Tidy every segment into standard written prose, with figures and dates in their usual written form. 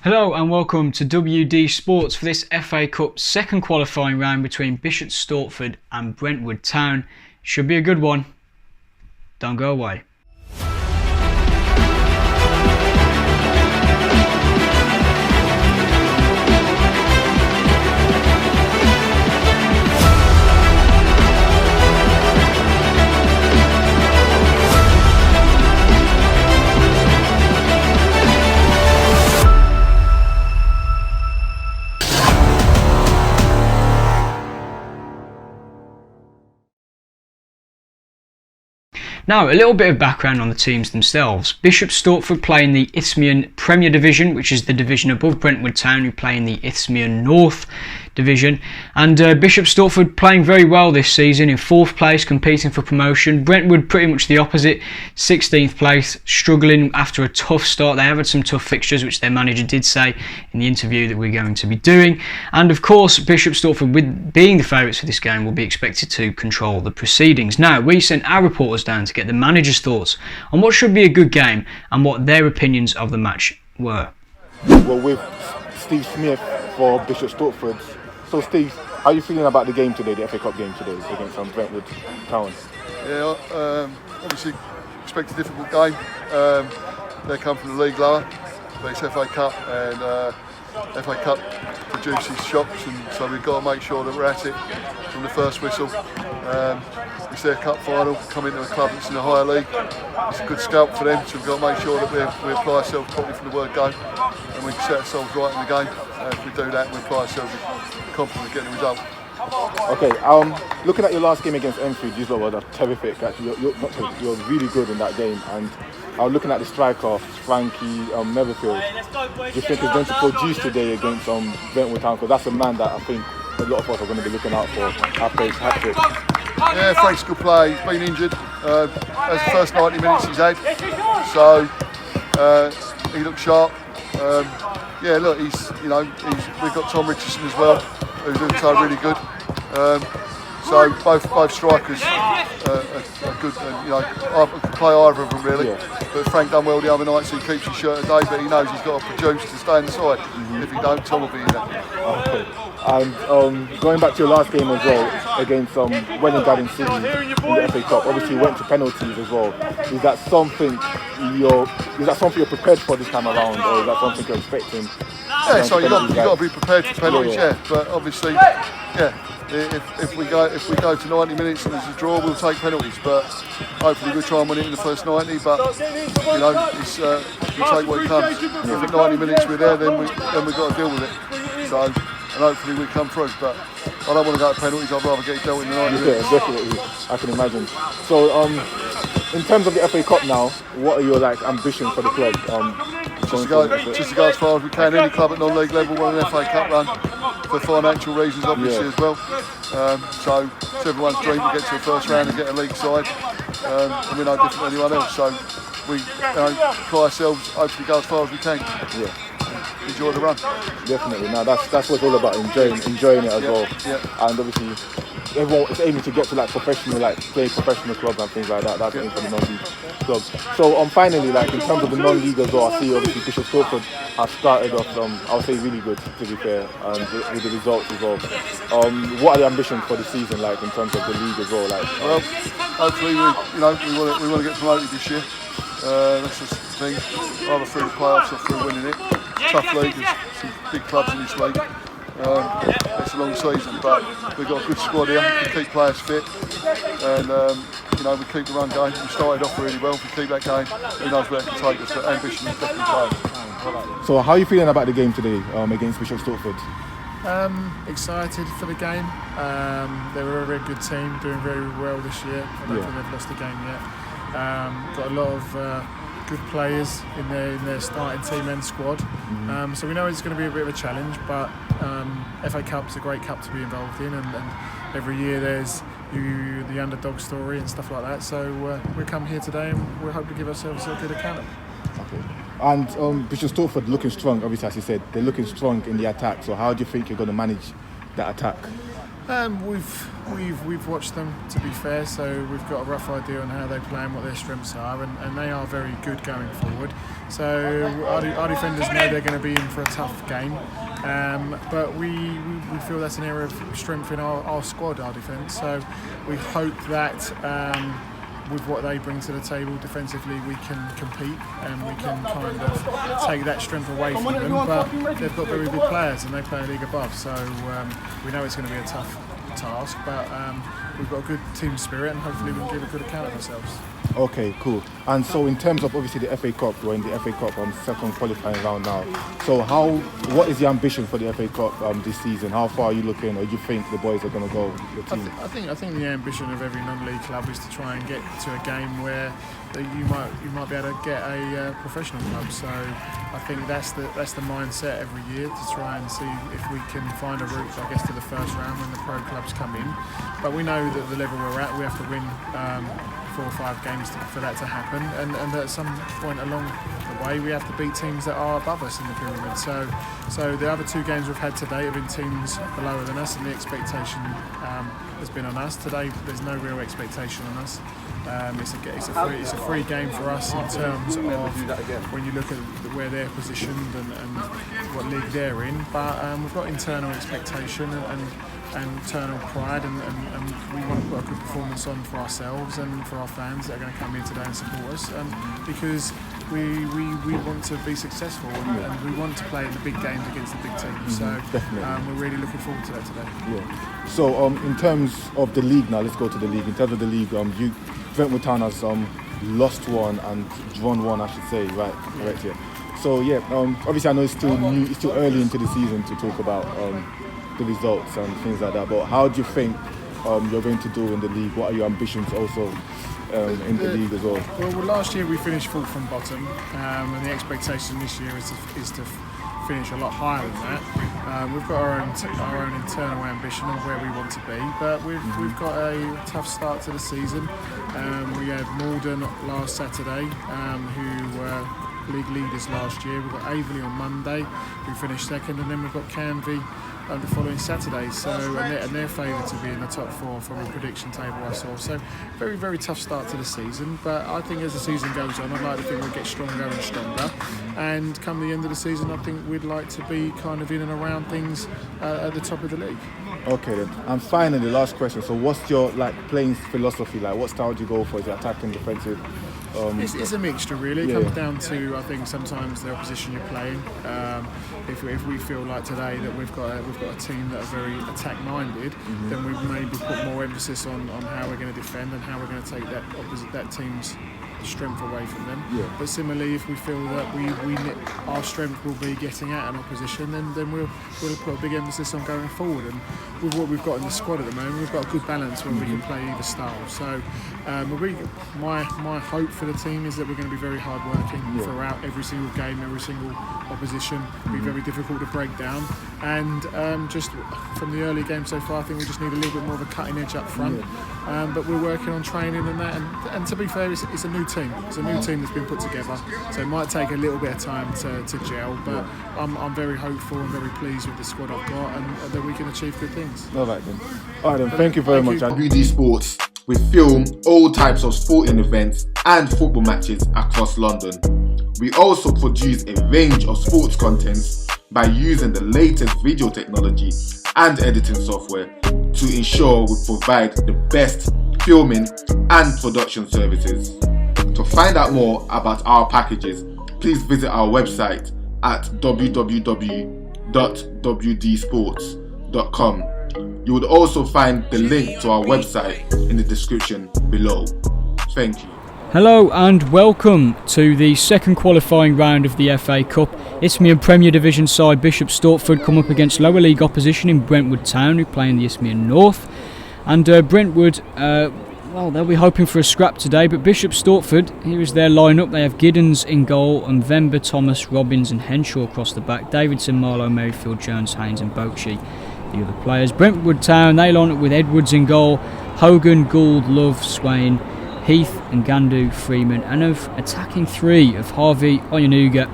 Hello and welcome to WD Sports for this FA Cup second qualifying round between Bishop Stortford and Brentwood Town. Should be a good one. Don't go away. Now, a little bit of background on the teams themselves. Bishop Stortford play in the Isthmian Premier Division, which is the division above Brentwood Town, who play in the Isthmian North Division. And Bishop Stortford playing very well this season, in 4th place, competing for promotion. Brentwood pretty much the opposite, 16th place, struggling after a tough start. They have had some tough fixtures, which their manager did say in the interview that we're going to be doing. And of course, Bishop Stortford, with being the favourites for this game, will be expected to control the proceedings. Now, we sent our reporters down to get the manager's thoughts on what should be a good game and what their opinions of the match were. Well, with Steve Smith for Bishop Stortford. So Steve, how are you feeling about the game today, the FA Cup game today against Brentwood Town? Yeah, obviously expect a difficult game. They come from the league lower, but it's FA Cup, and FA Cup produces shocks, and so we've got to make sure that we're at it from the first whistle. It's their cup final, come into a club that's in a higher league. It's a good scalp for them, so we've got to make sure that we apply ourselves properly from the word go, and we can set ourselves right in the game. If we do that, we apply ourselves with confidence of getting the result. Okay, looking at your last game against Enfield, you were terrific. Actually, you're really good in that game. And looking at the striker, Frankie Netherfield, do you think he's going to produce today against Brentwood Town? Because that's a man that I think a lot of us are going to be looking out for after his hat-trick. Yeah, Frank's good play. He's been injured. That's the first 90 minutes he's had. So he looks sharp. Yeah, look, we've got Tom Richardson as well, who's also really good. So both strikers are good. I could play either of them really. Yeah. But Frank done well the other night, so he keeps his shirt a day. But he knows he's got to produce to stay on the side. If he don't, Tom will be in there. Okay. And going back to your last game as well against Welling Garden City in the FA Cup, obviously you went to penalties as well. Is that something you're prepared for this time around, or is that something you're expecting? Yeah, so you've got to be prepared for penalties, yeah. But obviously, yeah, if we go to 90 minutes and there's a draw, we'll take penalties. But hopefully we'll try and win it in the first 90. But it's we take what comes. If at 90 minutes we're there, then we've got to deal with it. So, and hopefully we come through. But I don't want to go to penalties. I'd rather get it dealt in the 90 minutes. Yeah, definitely. I can imagine. So, in terms of the FA Cup now, what are your ambitions for the club? Just to go as far as we can. Any club at non-league level want an FA Cup run for financial reasons, obviously, as well. So it's everyone's dream to get to the first round and get a league side, and we're no different than anyone else. So we apply ourselves, hopefully go as far as we can. Yeah. Enjoy the run. Definitely. Now that's what it's all about, enjoying it as well. Yeah. And obviously everyone is aiming to get to professional, play professional clubs and things like that. That's aiming for the non-league clubs. So finally, in terms of the non-league as well, I see obviously Bishop Stortford has started off, I'll say really good, to be fair, and with the results as well. What are the ambitions for the season in terms of the league as well? Well, hopefully we want to get promoted this year. That's just the thing, either through the playoffs or through winning it. Tough league, there's some big clubs in this league. It's a long season, but we've got a good squad here. We keep players fit, and we keep the run going. We started off really well. If we keep that going, who knows where it can take us? But ambition is definitely playing. So, how are you feeling about the game today against Bishop Stortford? Excited for the game. They were a very good team, doing very well this year. I don't think they've lost a game yet. Got a lot of good players in their starting team and squad. So we know it's going to be a bit of a challenge, but FA Cup's a great cup to be involved in, and every year there's the underdog story and stuff like that. So we come here today and we hope to give ourselves a good account of it. Okay. And Bishop Stortford looking strong, obviously, as you said, they're looking strong in the attack. So how do you think you're going to manage that attack? We've watched them, to be fair, so we've got a rough idea on how they play and what their strengths are, and they are very good going forward. So our defenders know they're going to be in for a tough game, but we feel that's an area of strength in our squad, our defence. So we hope that with what they bring to the table defensively, we can compete and we can kind of take that strength away from them. But they've got very good players and they play a league above, so we know it's going to be a tough task, but we've got a good team spirit and hopefully we can give a good account of ourselves. Okay, cool. And so in terms of obviously the FA Cup, we're in the FA Cup second qualifying round now. So what is the ambition for the FA Cup this season? How far are you looking, or do you think the boys are going to go, your team? I think the ambition of every non-league club is to try and get to a game where you might be able to get a professional club. So I think that's the mindset every year, to try and see if we can find a route, I guess, to the first round when the pro clubs come in. But we know that the level we're at, we have to win 4 or 5 games for that to happen, and at some point along the way we have to beat teams that are above us in the pyramid. So the other 2 games we've had today have been teams lower than us, and the expectation has been on us. Today there's no real expectation on us. It's a free game for us in terms of when you look at where they're positioned and what league they're in, but we've got internal expectation and internal pride, and we want to put a good performance on for ourselves and for our fans that are going to come in today and support us, because we want to be successful and we want to play in the big games against the big teams. So we're really looking forward to that today. Yeah. So in terms of the league now, let's go to the league. In terms of the league, Brentwood Town has lost 1 and drawn 1, I should say, right? Correct, yeah. So obviously I know it's still early into the season to talk about the results and things like that, but how do you think you're going to do in the league? What are your ambitions also in the league as well? Well, last year we finished 4th from bottom, and the expectation this year is to finish a lot higher than that. We've got our own internal ambition of where we want to be, but we've got a tough start to the season. We had Malden last Saturday, who were league leaders last year. We've got Aveley on Monday, who finished 2nd, and then we've got Canvey the following Saturday. So and they're favoured to be in the top 4 from a prediction table I saw. So very, very tough start to the season, but I think as the season goes on, I'd like to think we'll get stronger and stronger, and come the end of the season I think we'd like to be kind of in and around things at the top of the league. Okay then. And finally, last question. So what's your playing philosophy like? What style do you go for? Is it attacking, defensive? It's a mixture really. It comes down to, I think, sometimes the opposition you're playing. If we feel like today that we've got a team that are very attack minded, then we maybe put more emphasis on how we're going to defend and how we're going to take that team's strength away from them. But similarly, if we feel that our strength will be getting at an opposition, then we'll put a big emphasis on going forward. And with what we've got in the squad at the moment, we've got a good balance where we can play either style. So my hope for the team is that we're going to be very hard working throughout every single game, every single opposition. It'll be very difficult to break down, and just from the early game so far, I think we just need a little bit more of a cutting edge up front. But we're working on training and that, and to be fair, it's a new team. It's a new team that's been put together, so it might take a little bit of time to gel, but I'm very hopeful and very pleased with the squad I've got, and that we can achieve good things. All right then, thank you very much. WD Sports, we film all types of sporting events and football matches across London. We also produce a range of sports contents by using the latest video technology and editing software to ensure we provide the best filming and production services. To find out more about our packages, please visit our website at www.wdsports.com. You would also find the link to our website in the description below. Thank you. Hello and welcome to the second qualifying round of the FA Cup. Isthmian Premier Division side Bishop Stortford come up against lower league opposition in Brentwood Town, who play in the Isthmian North. And Brentwood, they'll be hoping for a scrap today, but Bishop Stortford, here is their line-up. They have Giddens in goal, and Vember, Thomas, Robbins and Henshaw across the back. Davidson, Marlowe, Merrifield, Jones, Haynes and Boakshi, the other players. Brentwood Town, they line up with Edwards in goal, Hogan, Gould, Love, Swain, Heath and Gandu, Freeman, and of attacking 3 of Harvey, Oyanuga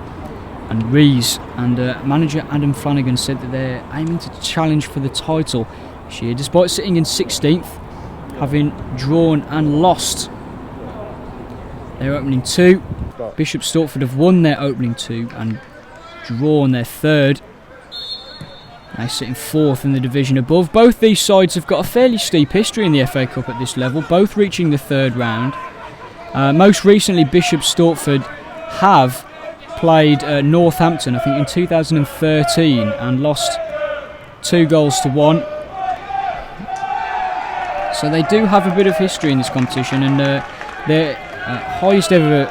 and Rees. And manager Adam Flanagan said that they're aiming to challenge for the title this year, despite sitting in 16th, having drawn and lost their opening 2. Bishop Stortford have won their opening 2 and drawn their 3rd. They sit in 4th in the division above. Both these sides have got a fairly steep history in the FA Cup at this level, both reaching the 3rd round. Most recently, Bishop Stortford have played Northampton, I think in 2013, and lost 2-1. So they do have a bit of history in this competition, and their highest ever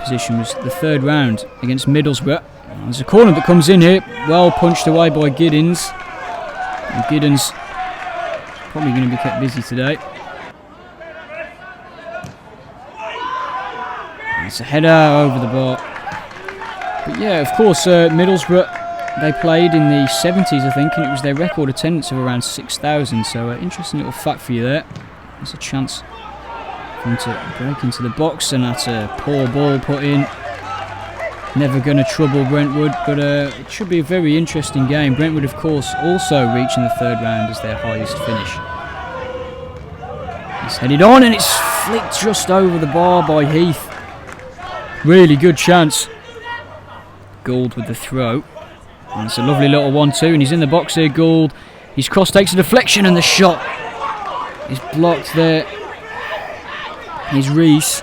position was the 3rd round against Middlesbrough. There's a corner that comes in here, well punched away by Giddens. And Giddens probably going to be kept busy today. And it's a header over the bar. But yeah, of course, Middlesbrough, they played in the 70s, I think, and it was their record attendance of around 6,000. So interesting little fact for you there. There's a chance for him to break into the box, and that's a poor ball put in. Never going to trouble Brentwood, but it should be a very interesting game. Brentwood, of course, also reaching the 3rd round as their highest finish. It's headed on, and it's flicked just over the bar by Heath. Really good chance. Gould with the throw. And it's a lovely little 1-2, and he's in the box here, Gould. His cross takes a deflection, and the shot is blocked there. Here's Reese.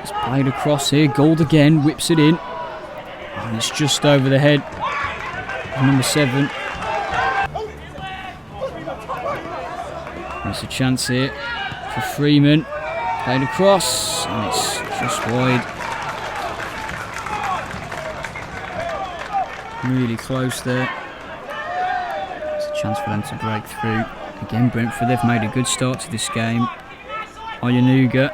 It's played across here. Gould again, whips it in. And it's just over the head of number 7. There's a chance here for Freeman. Played across, and it's just wide. Really close there. There's a chance for them to break through. Again, Brentford, they've made a good start to this game. Oyanuga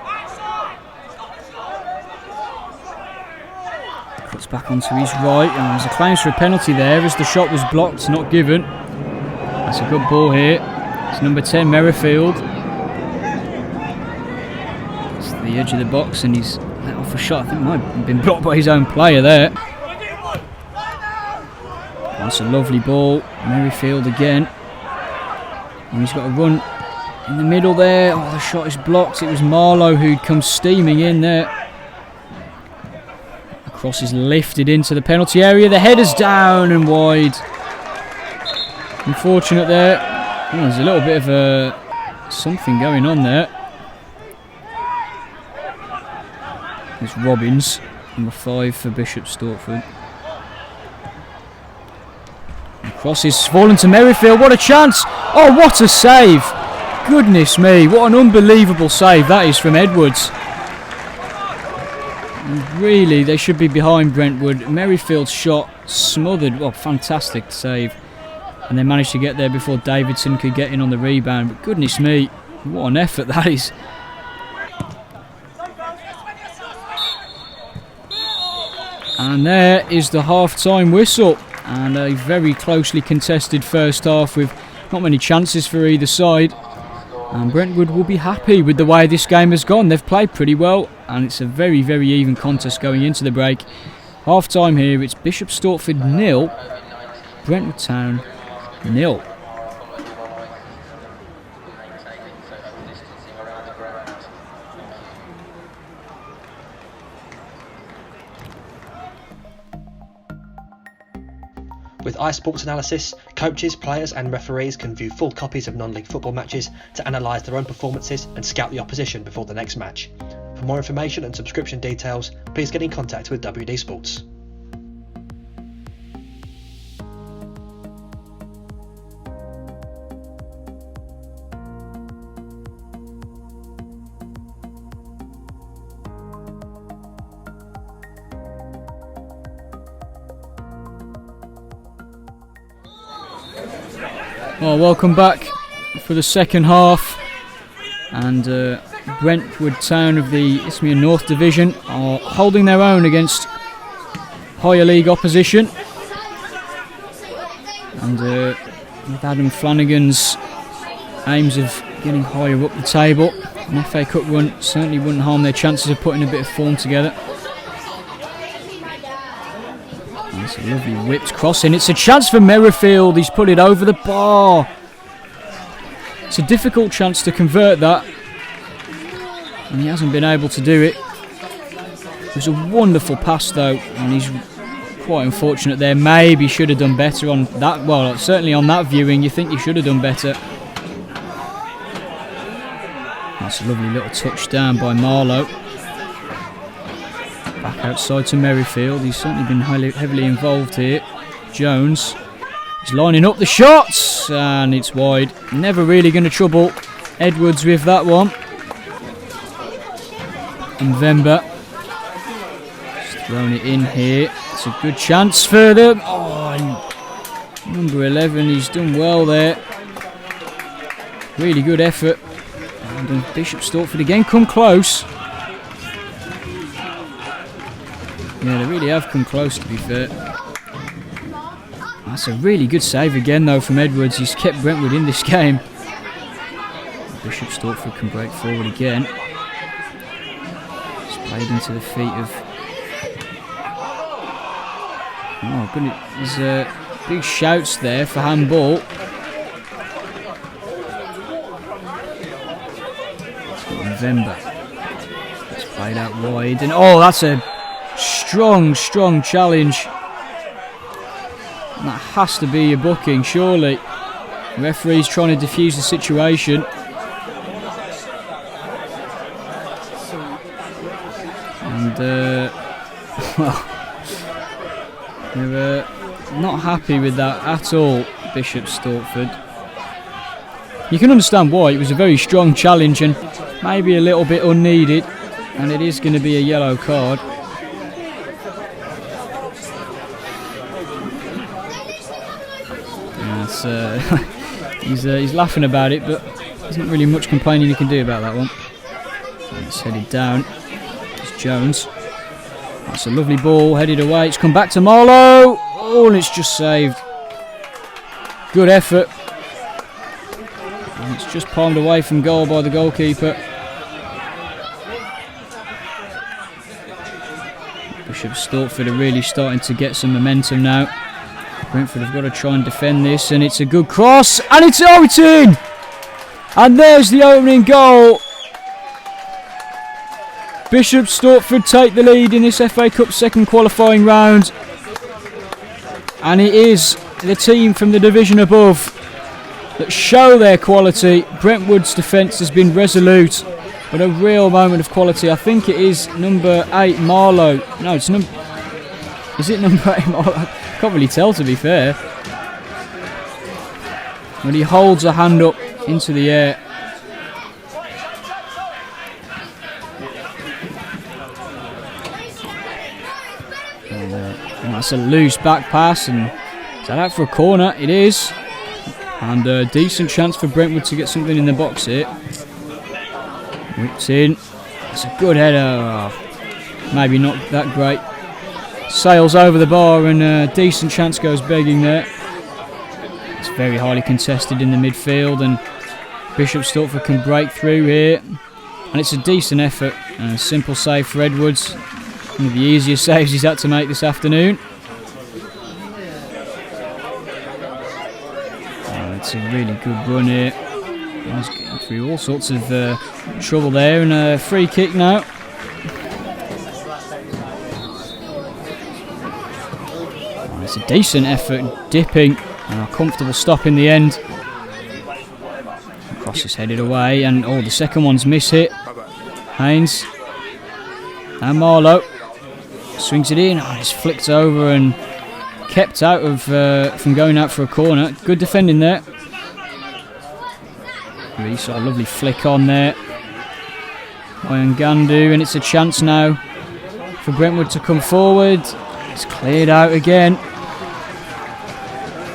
cuts back onto his right, and there's a claim for a penalty there as the shot was blocked, not given. That's a good ball here. It's number 10, Merrifield. It's the edge of the box, and he's let off a shot. I think it might have been blocked by his own player there. That's a lovely ball. Merrifield again. And he's got a run in the middle there. Oh, the shot is blocked. It was Marlowe who'd come steaming in there. The cross is lifted into the penalty area. The header's down and wide. Unfortunate there. Oh, there's a little bit of something going on there. It's Robbins, number 5 for Bishop Stortford. The cross is fallen to Merrifield. What a chance! Oh, what a save! Goodness me, what an unbelievable save that is from Edwards. And really, they should be behind Brentwood. Merrifield's shot smothered. Well, fantastic save. And they managed to get there before Davidson could get in on the rebound. But goodness me, what an effort that is. And there is the half-time whistle. And a very closely contested first half with not many chances for either side. And Brentwood will be happy with the way this game has gone. They've played pretty well, and it's a very, very even contest going into the break. Half-time here, it's Bishop Stortford 0, Brentwood Town 0. With iSports Analysis, coaches, players and referees can view full copies of non-league football matches to analyse their own performances and scout the opposition before the next match. For more information and subscription details, please get in contact with WD Sports. Well, welcome back for the second half, and Brentwood Town of the Isthmian North Division are holding their own against higher league opposition, and with Adam Flanagan's aims of getting higher up the table, an FA Cup run certainly wouldn't harm their chances of putting a bit of form together. It's a lovely whipped cross in. It's a chance for Merrifield. He's put it over the bar. It's a difficult chance to convert that, and he hasn't been able to do it. It was a wonderful pass though, and he's quite unfortunate there. Maybe should have done better on that. Well, certainly on that viewing, you think you should have done better. That's a lovely little touchdown by Marlowe. Back outside to Merrifield. He's certainly been heavily involved here. Jones is lining up the shots, and it's wide. Never really going to trouble Edwards with that one. And Vemba just throwing it in here. It's a good chance for them. Oh, number 11, he's done well there. Really good effort. And Bishop Stortford again come close. Yeah, they really have come close, to be fair. That's a really good save again though from Edwards. He's kept Brentwood in this game. Bishop Stortford can break forward again. It's played into the feet of... Oh goodness, there's big shouts there for handball. November. It's played out wide, and oh, that's a strong challenge. And that has to be a booking, surely. The referee's trying to defuse the situation. And well, they're not happy with that at all, Bishop Stortford. You can understand why. It was a very strong challenge and maybe a little bit unneeded, and it is going to be a yellow card. He's laughing about it, but there's not really much complaining he can do about that one. And it's headed down. It's Jones. That's a lovely ball, headed away. It's come back to Marlowe. Oh, and it's just saved. Good effort. And it's just palmed away from goal by the goalkeeper. Bishop Stortford are really starting to get some momentum now. Brentford have got to try and defend this, and it's a good cross, and it's in! And there's the opening goal. Bishop Stortford take the lead in this FA Cup second qualifying round, and it is the team from the division above that show their quality. Brentwood's defence has been resolute, but a real moment of quality. I think it is number 8 Marlowe. No, it's number... Is it number 8 Marlowe? I can't really tell, to be fair. When he holds a hand up into the air. And that's a loose back pass, and is that out for a corner? It is. And a decent chance for Brentwood to get something in the box here. Whipped in. It's a good header. Oh, maybe not that great. Sails over the bar, and a decent chance goes begging there. It's very highly contested in the midfield, and Bishop Stortford can break through here. And it's a decent effort and a simple save for Edwards. One of the easiest saves he's had to make this afternoon. It's a really good run here. He's getting through all sorts of trouble there, and a free kick now. It's a decent effort, dipping, and a comfortable stop in the end. Cross is headed away, and oh, the second one's miss-hit. Haynes and Marlowe swings it in. Oh, it's flicked over and kept out of from going out for a corner. Good defending there. Really sort of lovely flick on there by Ngandu, and it's a chance now for Brentwood to come forward. It's cleared out again.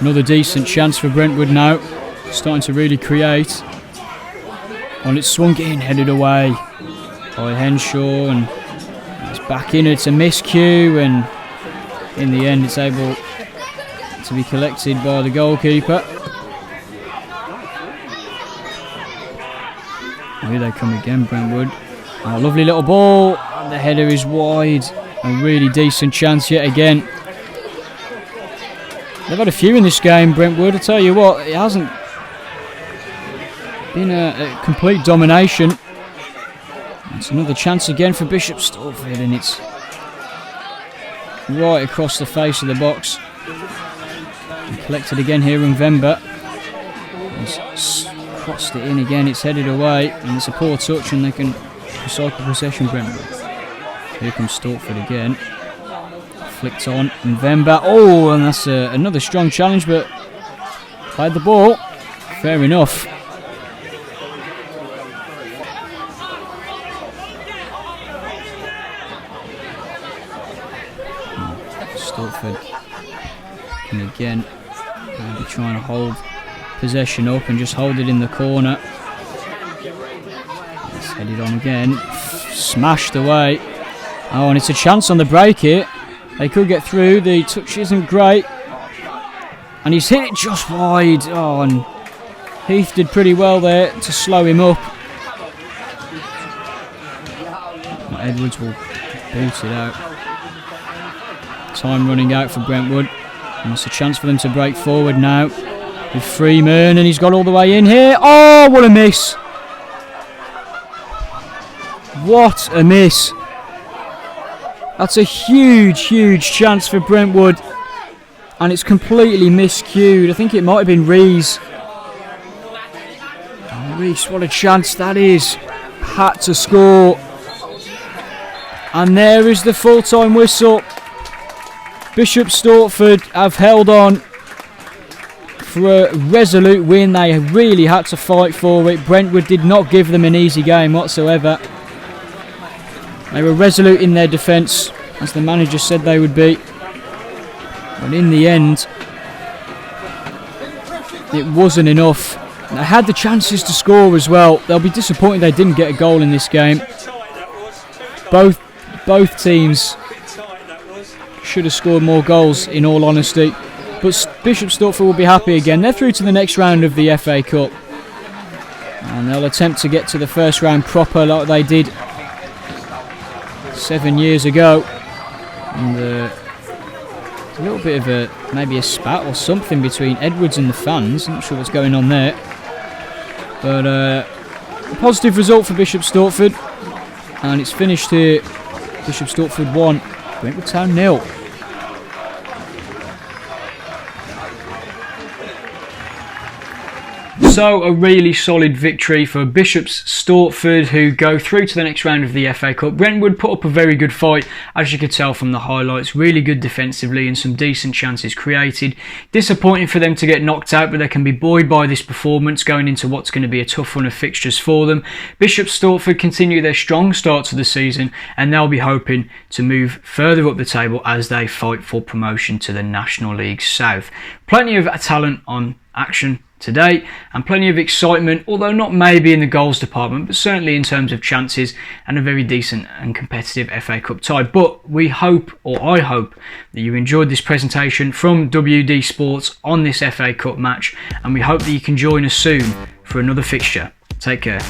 Another decent chance for Brentwood now, starting to really create. And it's swung in, headed away by Henshaw, and it's back in. It's a miscue, and in the end it's able to be collected by the goalkeeper. Here they come again, Brentwood. Oh, lovely little ball, and the header is wide. A really decent chance yet again. They've had a few in this game, Brentwood. I tell you what, it hasn't been a complete domination. It's another chance again for Bishop Stortford, and it's right across the face of the box. And collected again here in Vemba. He's crossed it in again, it's headed away, and it's a poor touch, and they can recycle possession, Brentwood. Here comes Stortford again. Flicked on, and Vemba. Oh, and that's another strong challenge, but played the ball. Fair enough. Stortford can again be trying to hold possession up and just hold it in the corner. It's headed on again. Smashed away. Oh, and it's a chance on the break here. They could get through. The touch isn't great. And he's hit it just wide. Oh, and Heath did pretty well there to slow him up. Edwards will boot it out. Time running out for Brentwood. And it's a chance for them to break forward now. With Freeman, and he's got all the way in here. Oh, what a miss! What a miss! That's a huge, huge chance for Brentwood, and it's completely miscued. I think it might have been Rees. Oh, Rees, what a chance that is! Had to score, and there is the full-time whistle. Bishop Stortford have held on for a resolute win. They really had to fight for it. Brentwood did not give them an easy game whatsoever. They were resolute in their defence, as the manager said they would be. But in the end, it wasn't enough. They had the chances to score as well. They'll be disappointed they didn't get a goal in this game. Both teams should have scored more goals, in all honesty. But Bishop Stortford will be happy again. They're through to the next round of the FA Cup. And they'll attempt to get to the first round proper like they did 7 years ago. And a little bit of maybe a spat or something between Edwards and the fans. I'm not sure what's going on there. But a positive result for Bishop Stortford. And it's finished here. Bishop Stortford 1, Brentwood Town 0. So a really solid victory for Bishop's Stortford, who go through to the next round of the FA Cup. Brentwood put up a very good fight, as you could tell from the highlights. Really good defensively and some decent chances created. Disappointing for them to get knocked out, but they can be buoyed by this performance going into what's going to be a tough run of fixtures for them. Bishop Stortford continue their strong start to the season, and they'll be hoping to move further up the table as they fight for promotion to the National League South. Plenty of talent on action today, and plenty of excitement, although not maybe in the goals department, but certainly in terms of chances, and a very decent and competitive FA Cup tie. But we hope, or I hope, that you enjoyed this presentation from WD Sports on this FA Cup match, and we hope that you can join us soon for another fixture. Take care.